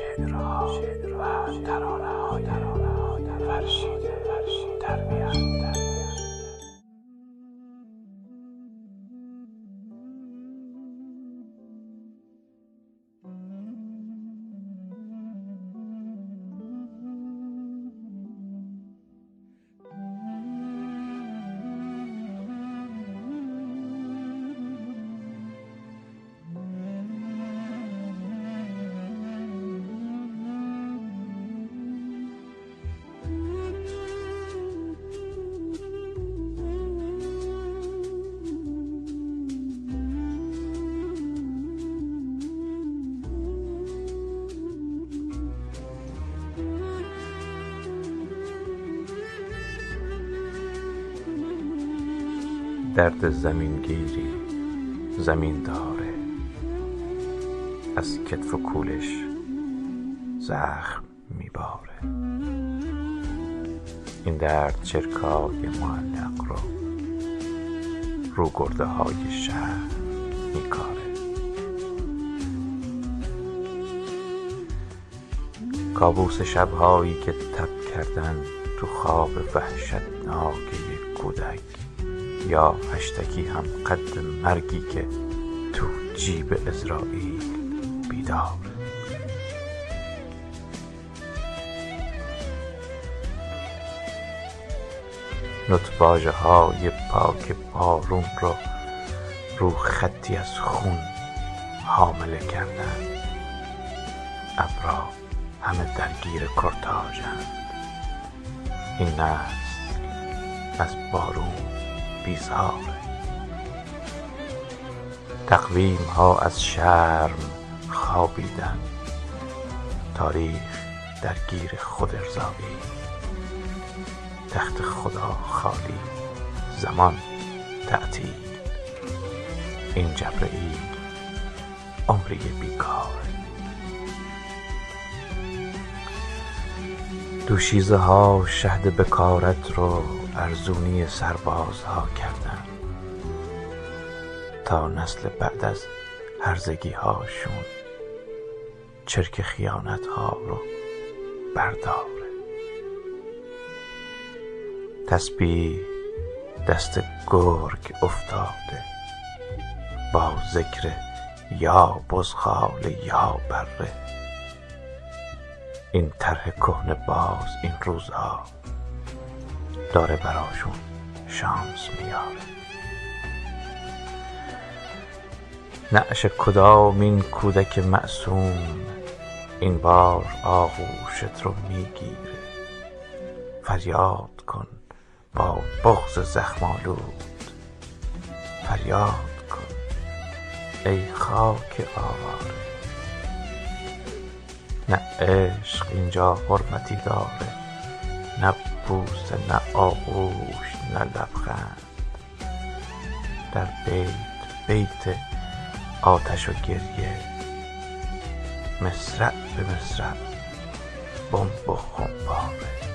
شعرها و ترانه‌های فرشیده در میان. درد زمینگیری زمین داره، از کتف و کولش زخم میباره. این درد چرکای معلق رو گرده های شهر میکاره. کابوس شبهایی که تب کردن تو خواب وحشتناک یک کودک، یا هشتکی هم قد مرگی که تو جیب عزرائیل بیدار. نطفاژه های پاک بارون رو خطی از خون حامله کردن. ابرا همه درگیر کرتاژند. این نسل از بارون بیزاره. تقویم ها از شرم خوابیدن. تاریخ درگیر خود ارضایی. تخت خدا خالی، زمان تعطیل. این جبرئیل عمری بیکار. دوشیزه ها شهد بکارت رو ارزونی سربازها کردن تا نسل بعد از هرزگی هاشون چرک خیانت ها رو برداره. تسبیح دست گرگ افتاده با ذکر یا بزغال یا بره. این طرح کهنه باز این روزها داره براشون شانس میاره. نعش کدام این کودک معصوم این بار آغوشت رو میگیره. فریاد کن با بغض زخم‌آلود. فریاد کن ای خاک آواره. نه عشق اینجا حرمتی داره، نه بوسه، نه آغوش، نه لبخند. در بیت آتش و گریه، مصرع به مصرع، بمب و خمپاره.